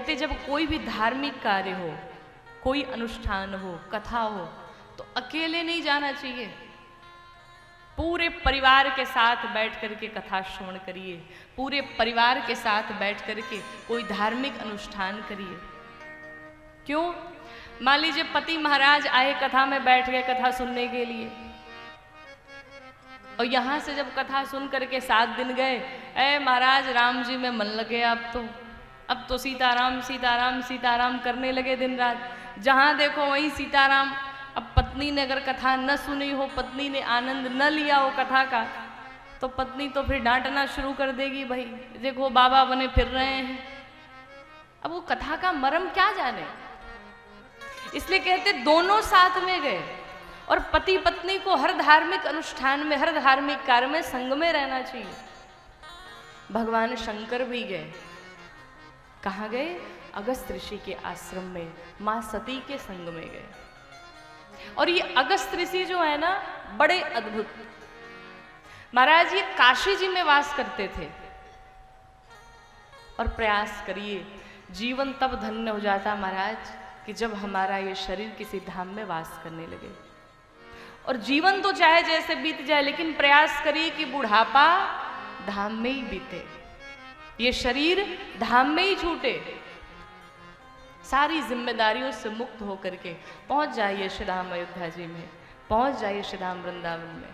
कहते जब कोई भी धार्मिक कार्य हो, कोई अनुष्ठान हो, कथा हो, तो अकेले नहीं जाना चाहिए, पूरे परिवार के साथ बैठ करके कथा श्रवण करिए, पूरे परिवार के साथ बैठ करके कोई धार्मिक अनुष्ठान करिए। क्यों? मान लीजिए पति महाराज आए, कथा में बैठ गए कथा सुनने के लिए, और यहां से जब कथा सुन करके 7 दिन गए, ए महाराज राम जी में मन लगे, अब तो सीताराम सीताराम सीताराम करने लगे दिन रात, जहां देखो वहीं सीताराम। अब पत्नी ने अगर कथा न सुनी हो, पत्नी ने आनंद न लिया हो कथा का, तो पत्नी तो फिर डांटना शुरू कर देगी, भाई देखो बाबा बने फिर रहे हैं। अब वो कथा का मर्म क्या जाने, इसलिए कहते दोनों साथ में गए। और पति पत्नी को हर धार्मिक अनुष्ठान में, हर धार्मिक कार्य में संग में रहना चाहिए। भगवान शंकर भी गए, कहाँ गए? अगस्त्य ऋषि के आश्रम में, मां सती के संग में गए। और ये अगस्त्य ऋषि जो है ना, बड़े अद्भुत महाराज, ये काशी जी में वास करते थे। और प्रयास करिए, जीवन तब धन्य हो जाता महाराज कि जब हमारा ये शरीर किसी धाम में वास करने लगे। और जीवन तो चाहे जैसे बीत जाए, लेकिन प्रयास करिए कि बुढ़ापा धाम में ही बीते, ये शरीर धाम में ही छूटे, सारी जिम्मेदारियों से मुक्त होकर के पहुंच जाइए श्री राम अयोध्या जी में, पहुंच जाइए श्री राम वृंदावन में।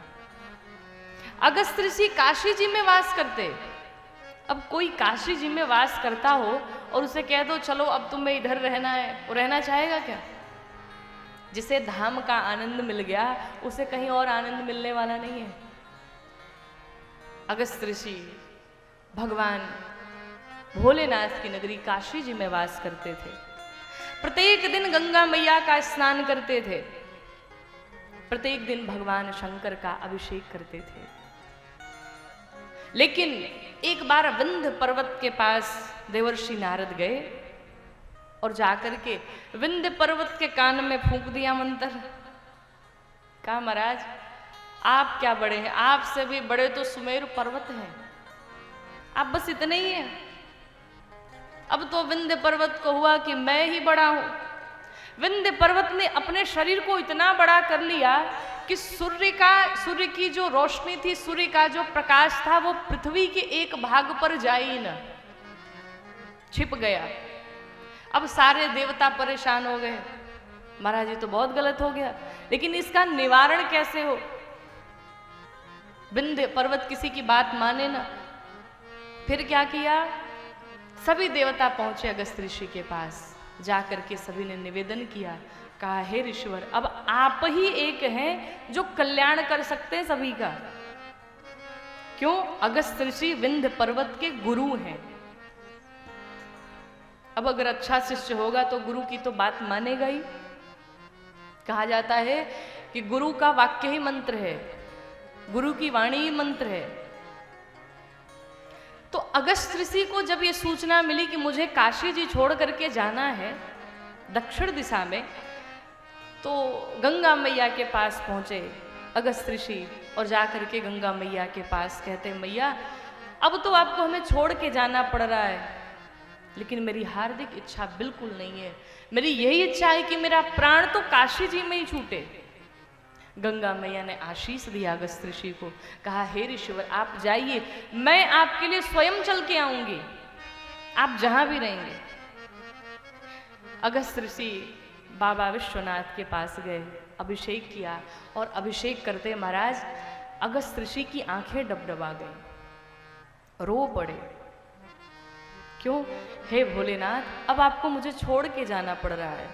अगस्त्य ऋषि काशी जी में वास करते। अब कोई काशी जी में वास करता हो और उसे कह दो चलो अब तुम्हें इधर रहना है, वो रहना चाहेगा क्या? जिसे धाम का आनंद मिल गया, उसे कहीं और आनंद मिलने वाला नहीं है। अगस्त्य ऋषि भगवान भोलेनाथ की नगरी काशी जी में वास करते थे। प्रत्येक दिन गंगा मैया का स्नान करते थे, प्रत्येक दिन भगवान शंकर का अभिषेक करते थे। लेकिन एक बार विंध्य पर्वत के पास देवर्षि नारद गए और जाकर के विंध्य पर्वत के कान में फूंक दिया मंत्र। कहा महाराज आप क्या बड़े हैं, आपसे भी बड़े तो सुमेरु पर्वत हैं, आप बस इतने ही हैं। अब तो विंध्य पर्वत को हुआ कि मैं ही बड़ा हूं। विंध्य पर्वत ने अपने शरीर को इतना बड़ा कर लिया कि सूर्य की जो रोशनी थी, सूर्य का जो प्रकाश था, वो पृथ्वी के एक भाग पर जा ही न, छिप गया। अब सारे देवता परेशान हो गए, महाराज ये तो बहुत गलत हो गया, लेकिन इसका निवारण कैसे हो? विंध्य पर्वत किसी की बात माने ना। फिर क्या किया? सभी देवता पहुंचे अगस्त्य ऋषि के पास, जाकर के सभी ने निवेदन किया, कहा हे ऋषिवर, अब आप ही एक हैं जो कल्याण कर सकते हैं सभी का। क्यों? अगस्त्य ऋषि विंध्य पर्वत के गुरु हैं। अब अगर अच्छा शिष्य होगा तो गुरु की तो बात मानेगा ही। कहा जाता है कि गुरु का वाक्य ही मंत्र है, गुरु की वाणी ही मंत्र है। तो अगस्त्य ऋषि को जब ये सूचना मिली कि मुझे काशी जी छोड़ करके जाना है दक्षिण दिशा में, तो गंगा मैया के पास पहुंचे अगस्त्य ऋषि और जाकर के गंगा मैया के पास कहते, मैया अब तो आपको हमें छोड़ के जाना पड़ रहा है, लेकिन मेरी हार्दिक इच्छा बिल्कुल नहीं है। मेरी यही इच्छा है कि मेरा प्राण तो काशी जी में ही छूटे। गंगा मैया ने आशीष दिया अगस्त्य ऋषि को, कहा हे ऋषिवर आप जाइए, मैं आपके लिए स्वयं चल के आऊंगी, आप जहां भी रहेंगे। अगस्त्य ऋषि बाबा विश्वनाथ के पास गए, अभिषेक किया, और अभिषेक करते महाराज अगस्त्य ऋषि की आंखें डबडबा गई, रो पड़े। क्यों? हे भोलेनाथ, अब आपको मुझे छोड़ के जाना पड़ रहा है,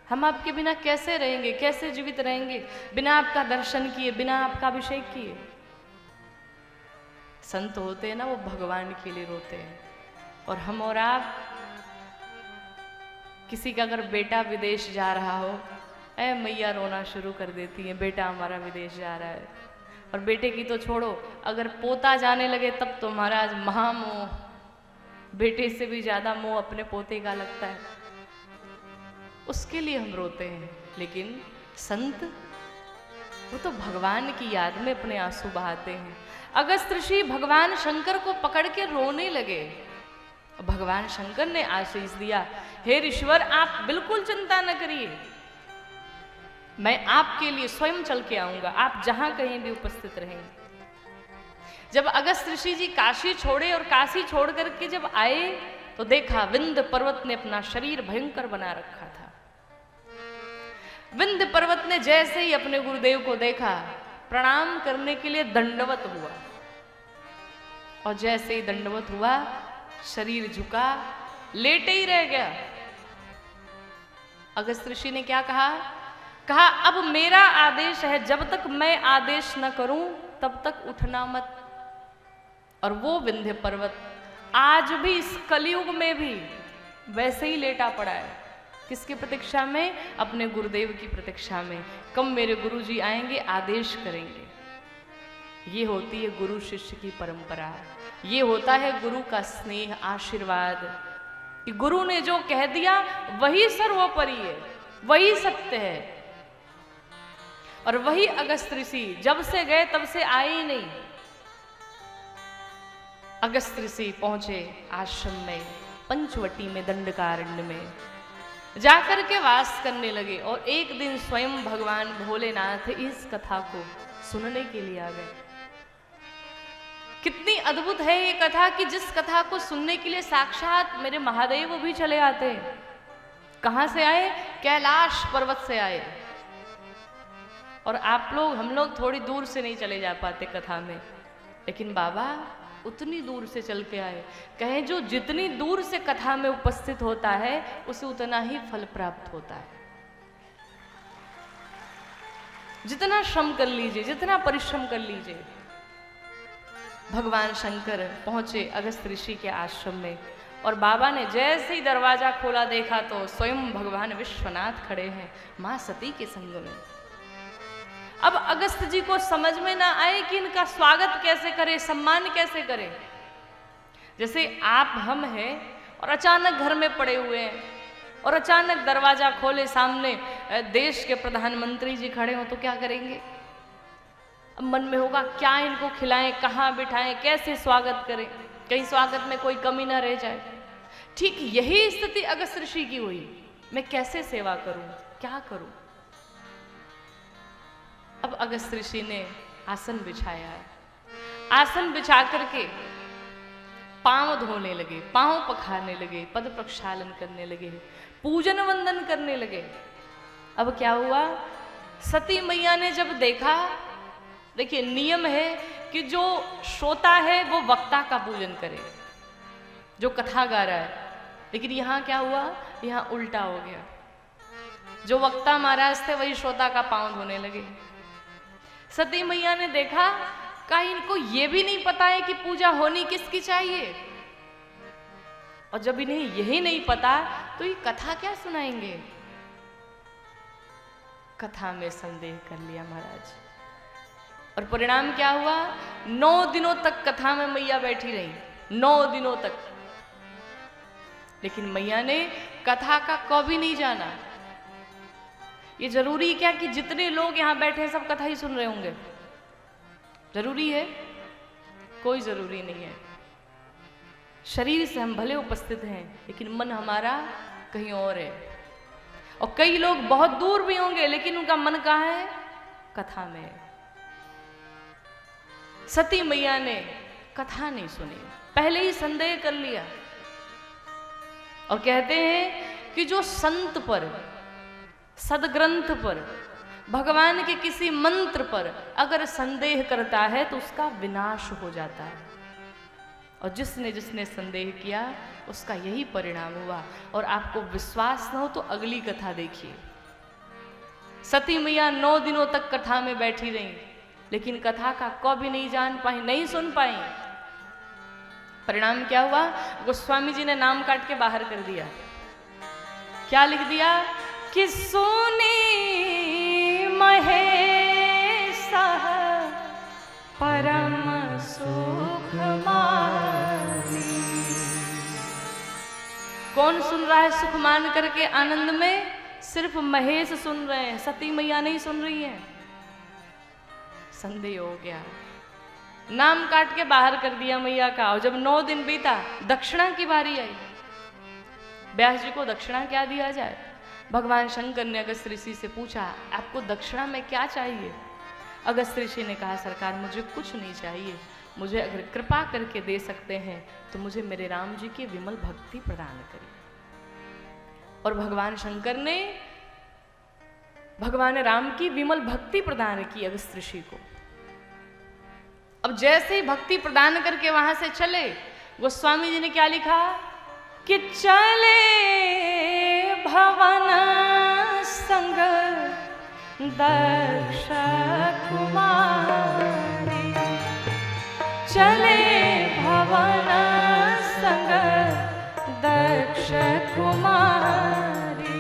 हम आपके बिना कैसे रहेंगे, कैसे जीवित रहेंगे, बिना आपका दर्शन किए, बिना आपका अभिषेक किए। संत होते हैं ना, वो भगवान के लिए रोते हैं। और हम और आप, किसी का अगर बेटा विदेश जा रहा हो, ऐ मैया रोना शुरू कर देती है, बेटा हमारा विदेश जा रहा है। और बेटे की तो छोड़ो, अगर पोता जाने लगे तब तो महाराज महामोह, बेटे से भी ज्यादा मोह अपने पोते का लगता है, उसके लिए हम रोते हैं। लेकिन संत वो तो भगवान की याद में अपने आंसू बहाते हैं। अगस्त्य ऋषि भगवान शंकर को पकड़ के रोने लगे, भगवान शंकर ने आशीष दिया, हे ऋषिवर आप बिल्कुल चिंता न करिए, मैं आपके लिए स्वयं चल के आऊंगा, आप जहां कहीं भी उपस्थित रहेंगे। जब अगस्त ऋषि जी काशी छोड़े और काशी छोड़ करके जब आए तो देखा विंध्य पर्वत ने अपना शरीर भयंकर बना रखा था। विंध्य पर्वत ने जैसे ही अपने गुरुदेव को देखा, प्रणाम करने के लिए दंडवत हुआ, और जैसे ही दंडवत हुआ शरीर झुका, लेटे ही रह गया। अगस्त ऋषि ने क्या कहा? कहा अब मेरा आदेश है, जब तक मैं आदेश न करूं तब तक उठना मत। और वो विंध्य पर्वत आज भी इस कलयुग में भी वैसे ही लेटा पड़ा है। किसकी प्रतीक्षा में? अपने गुरुदेव की प्रतीक्षा में। कब मेरे गुरु जी आएंगे, आदेश करेंगे। ये होती है गुरु शिष्य की परंपरा, ये होता है गुरु का स्नेह, आशीर्वाद। कि गुरु ने जो कह दिया वही सर्वोपरि है, वही सत्य है। और वही अगस्त ऋषि जब से गए तब से आए ही नहीं। अगस्त ऋषि पहुंचे आश्रम में, पंचवटी में, दंडकारण्य में जाकर के वास करने लगे। और एक दिन स्वयं भगवान भोलेनाथ इस कथा को सुनने के लिए आ गए। कितनी अद्भुत है ये कथा कि जिस कथा को सुनने के लिए साक्षात मेरे महादेव भी चले आते। कहां से आए? कैलाश पर्वत से आए। और आप लोग, हम लोग थोड़ी दूर से नहीं चले जा पाते कथा में, लेकिन बाबा उतनी दूर से चल के आए। कहें जो जितनी दूर से कथा में उपस्थित होता है उसे उतना ही फल प्राप्त होता है। जितना श्रम कर लीजिए, जितना परिश्रम कर लीजिए। भगवान शंकर पहुंचे अगस्त ऋषि के आश्रम में, और बाबा ने जैसे ही दरवाजा खोला देखा तो स्वयं भगवान विश्वनाथ खड़े हैं मां सती के संग में। अब अगस्त जी को समझ में ना आए कि इनका स्वागत कैसे करें, सम्मान कैसे करें। जैसे आप हम हैं और अचानक घर में पड़े हुए हैं और अचानक दरवाजा खोले, सामने देश के प्रधानमंत्री जी खड़े हो तो क्या करेंगे? अब मन में होगा क्या इनको खिलाएं, कहाँ बिठाएं, कैसे स्वागत करें, कहीं स्वागत में कोई कमी ना रह जाए। ठीक यही स्थिति अगस्त ऋषि की हुई। मैं कैसे सेवा करूं, क्या करूं? अब अगस्त ऋषि ने आसन बिछाया है। आसन बिछा करके पांव धोने लगे, पांव पखारने लगे, पद प्रक्षालन करने लगे, पूजन वंदन करने लगे। अब क्या हुआ? सती मैया ने जब देखा, देखिए नियम है कि जो श्रोता है वो वक्ता का पूजन करे, जो कथा गा रहा है। लेकिन यहाँ क्या हुआ? यहाँ उल्टा हो गया। जो वक्ता महाराज थे वही श्रोता का पांव धोने लगे। सती मैया ने देखा, कहा इनको ये भी नहीं पता है कि पूजा होनी किसकी चाहिए, और जब इन्हें यही नहीं पता तो ये कथा क्या सुनाएंगे। कथा में संदेह कर लिया महाराज, और परिणाम क्या हुआ? 9 दिनों तक कथा में मैया बैठी रही, 9 दिनों तक। लेकिन मैया ने कथा का कभी नहीं जाना। ये जरूरी क्या कि जितने लोग यहां बैठे हैं सब कथा ही सुन रहे होंगे? जरूरी है? कोई जरूरी नहीं है। शरीर से हम भले उपस्थित हैं लेकिन मन हमारा कहीं और है। और कई लोग बहुत दूर भी होंगे लेकिन उनका मन कहाँ है? कथा में। सती मैया ने कथा नहीं सुनी, पहले ही संदेह कर लिया। और कहते हैं कि जो संत पर, सदग्रंथ पर, भगवान के किसी मंत्र पर अगर संदेह करता है तो उसका विनाश हो जाता है। और जिसने जिसने संदेह किया उसका यही परिणाम हुआ। और आपको विश्वास न हो तो अगली कथा देखिए। सती मैया 9 दिनों तक कथा में बैठी रही, लेकिन कथा का कभी नहीं जान पाई, नहीं सुन पाई। परिणाम क्या हुआ? गोस्वामी जी ने नाम काट के बाहर कर दिया। क्या लिख दिया? कि सोने महेश परम सुख मानी। कौन सुन रहा है सुख मान करके आनंद में? सिर्फ महेश सुन रहे हैं, सती मैया नहीं सुन रही है। संदेह हो गया। नाम काट के बाहर कर दिया मैया का। और जब 9 दिन बीता, दक्षिणा की बारी आई। व्यास जी को दक्षिणा क्या दिया जाए? भगवान शंकर ने अगस्त्य ऋषि से पूछा, आपको दक्षिणा में क्या चाहिए? अगस्त्य ऋषि ने कहा, सरकार मुझे कुछ नहीं चाहिए, मुझे अगर कृपा करके दे सकते हैं तो मुझे मेरे राम जी की विमल भक्ति प्रदान करिए। और भगवान शंकर ने भगवान राम की विमल भक्ति प्रदान की अगस्त्य ऋषि को। अब जैसे ही भक्ति प्रदान करके वहां से चले, गोस्वामी जी ने क्या लिखा कि चले भवन संग दक्ष कुमारी, चले भवन संग दक्ष कुमारी।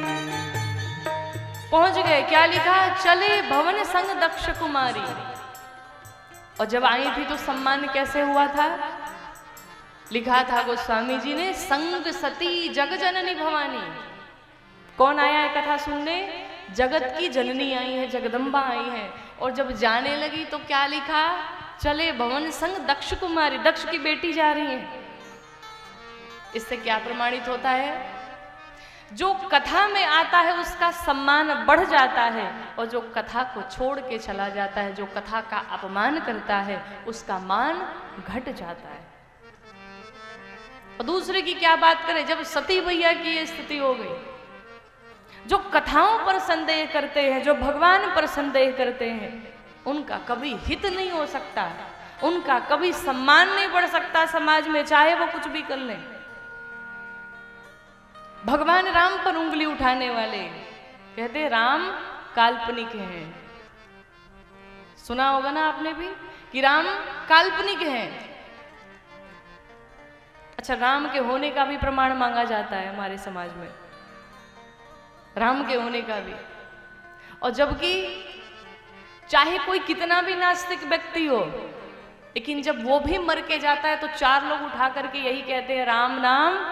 पहुंच गए, क्या लिखा? चले भवन संग दक्ष कुमारी। और जब आई थी तो सम्मान कैसे हुआ था? लिखा था गोस्वामी जी ने, संग सती जग जननी भवानी। कौन आया है कथा सुनने? जगत की जननी आई है, जगदम्बा आई है। और जब जाने लगी तो क्या लिखा? चले भवन संग दक्ष कुमारी, दक्ष की बेटी जा रही है। इससे क्या प्रमाणित होता है? जो कथा में आता है उसका सम्मान बढ़ जाता है, और जो कथा को छोड़ के चला जाता है, जो कथा का अपमान करता है, उसका मान घट जाता है। और दूसरे की क्या बात करें, जब सती मैया की ये स्थिति हो गई, जो कथाओं पर संदेह करते हैं, जो भगवान पर संदेह करते हैं, उनका कभी हित नहीं हो सकता, उनका कभी सम्मान नहीं बढ़ सकता समाज में, चाहे वो कुछ भी कर लें। भगवान राम पर उंगली उठाने वाले कहते राम काल्पनिक हैं। सुना होगा ना आपने भी कि राम काल्पनिक हैं। अच्छा, राम के होने का भी प्रमाण मांगा जाता है हमारे समाज में, राम के होने का भी। और जबकि चाहे कोई कितना भी नास्तिक व्यक्ति हो, लेकिन जब वो भी मर के जाता है तो 4 लोग उठा करके यही कहते हैं राम नाम,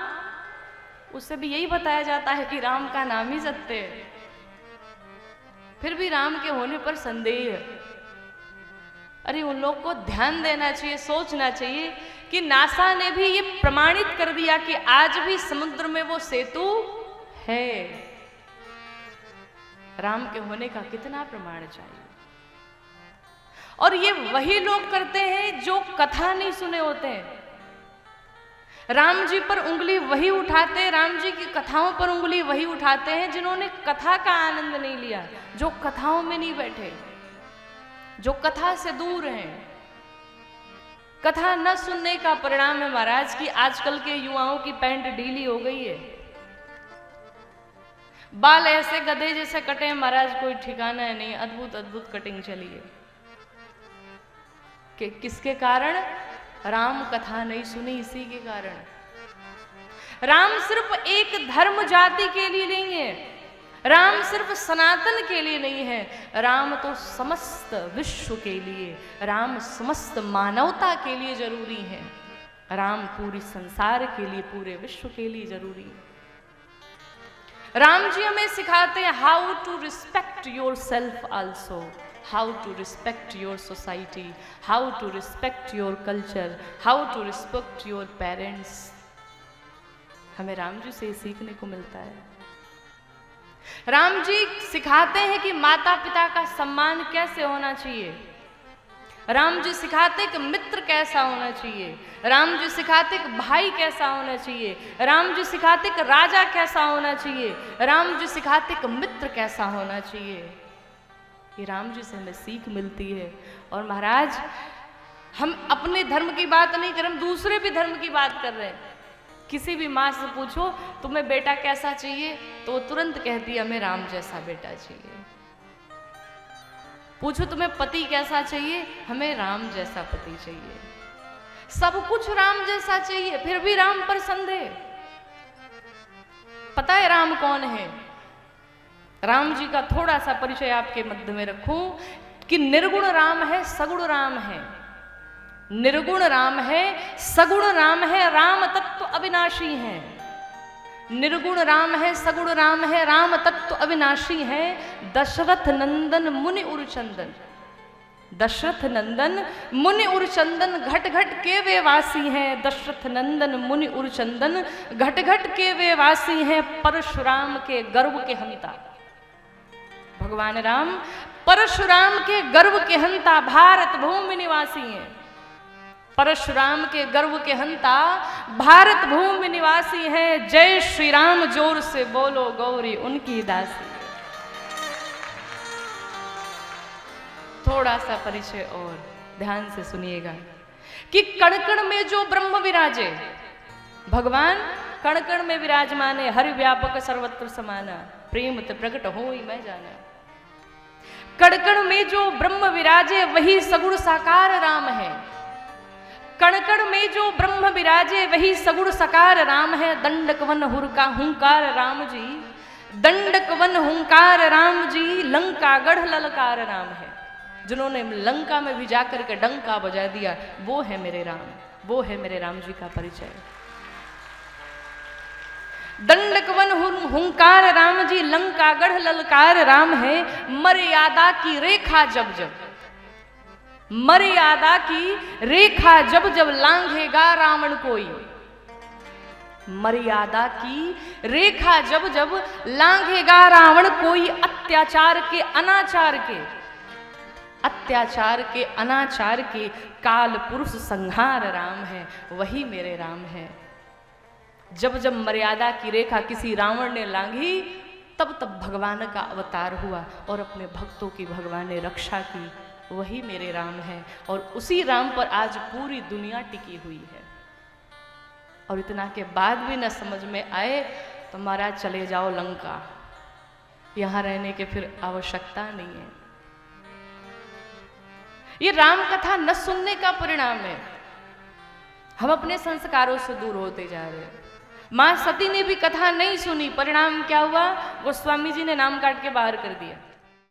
उससे भी यही बताया जाता है कि राम का नाम ही सत्य है। फिर भी राम के होने पर संदेह है। अरे उन लोग को ध्यान देना चाहिए, सोचना चाहिए कि नासा ने भी ये प्रमाणित कर दिया कि आज भी समुद्र में वो सेतु है। राम के होने का कितना प्रमाण चाहिए। और ये वही लोग करते हैं जो कथा नहीं सुने होते हैं। राम जी पर उंगली वही उठाते, राम जी की कथाओं पर उंगली वही उठाते हैं जिन्होंने कथा का आनंद नहीं लिया, जो कथाओं में नहीं बैठे, जो कथा से दूर हैं। कथा न सुनने का परिणाम है महाराज कि आजकल के युवाओं की पैंट ढीली हो गई है, बाल ऐसे गधे जैसे कटे हैं महाराज, कोई ठिकाना है नहीं। अद्भुत अद्भुत कटिंग चली है कि किसके कारण? राम कथा नहीं सुनी, इसी के कारण। राम सिर्फ एक धर्म जाति के लिए नहीं है, राम सिर्फ सनातन के लिए नहीं है, राम तो समस्त विश्व के लिए, राम समस्त मानवता के लिए जरूरी है, राम पूरी संसार के लिए, पूरे विश्व के लिए जरूरी है। राम जी हमें सिखाते हैं how to respect yourself also, how to respect your society, how to respect your culture, how to respect your parents। हमें राम जी से सीखने को मिलता है। राम जी सिखाते हैं कि माता पिता का सम्मान कैसे होना चाहिए, राम जी सिखाते कि मित्र कैसा होना चाहिए, राम जी सिखाते कि भाई कैसा होना चाहिए, राम जी सिखाते कि राजा कैसा होना चाहिए, राम जी सिखाते कि मित्र कैसा होना चाहिए। ये राम जी से हमें सीख मिलती है। और महाराज हम अपने धर्म की बात नहीं कर रहे, हम दूसरे भी धर्म की बात कर रहे हैं। किसी भी माँ से पूछो तुम्हें बेटा कैसा चाहिए तो वो तुरंत कहती है हमें राम जैसा बेटा चाहिए। पूछो तुम्हें पति कैसा चाहिए, हमें राम जैसा पति चाहिए। सब कुछ राम जैसा चाहिए, फिर भी राम पर संदेह। पता है राम कौन है? राम जी का थोड़ा सा परिचय आपके मध्य में रखूं कि निर्गुण राम है, सगुण राम है। निर्गुण राम है, सगुण राम है, राम तत्व अविनाशी है। निर्गुण राम है, सगुण राम है, राम तत्व अविनाशी है। दशरथ नंदन मुनि उरचंदन। दशरथ नंदन मुनि उरचंदन घट घट के वे वासी हैं। दशरथ नंदन मुनि उरचंदन घट घट के वे वासी हैं। परशुराम के गर्व के हंता, भगवान राम परशुराम के गर्व के हंता भारत भूमि निवासी हैं। परशुराम के गर्व के हंता भारत भूमि निवासी हैं। जय श्री राम जोर से बोलो गौरी उनकी दासी। थोड़ा सा परिचय और ध्यान से सुनिएगा कि कण में जो ब्रह्म विराजे, भगवान कण में विराजमान है। हरि व्यापक सर्वत्र समाना, प्रेम ते प्रकट हो ही मैं जाना। कण में जो ब्रह्म विराजे वही सगुण साकार राम है। कण में जो ब्रह्म विराजे वही सगुण साकार राम है। दंडक वन हुरका हुंकार राम जी, दंडक वन हुंकार राम जी, लंका गढ़ ललकार राम है। जिन्होंने लंका में भी जाकर के डंका बजा दिया, वो है मेरे राम, वो है मेरे राम जी का परिचय। दंडकवन हुंकार राम जी, लंका गढ़ ललकार राम है। मर्यादा की रेखा जब जब, मर्यादा की रेखा जब जब लांघेगा रावण कोई, मर्यादा की रेखा जब जब लांघेगा रावण कोई, अत्याचार के अनाचार के, अत्याचार के अनाचार के काल पुरुष संहार राम है, वही मेरे राम है। जब जब मर्यादा की रेखा किसी रावण ने लांघी, तब तब भगवान का अवतार हुआ और अपने भक्तों की भगवान ने रक्षा की, वही मेरे राम है। और उसी राम पर आज पूरी दुनिया टिकी हुई है। और इतना के बाद भी न समझ में आए तो महाराज चले जाओ लंका, यहां रहने के फिर आवश्यकता नहीं है। ये राम कथा न सुनने का परिणाम है। हम अपने संस्कारों से दूर होते जा रहे हैं। मां सती ने भी कथा नहीं सुनी, परिणाम क्या हुआ? गोस्वामी जी ने नाम काट के बाहर कर दिया।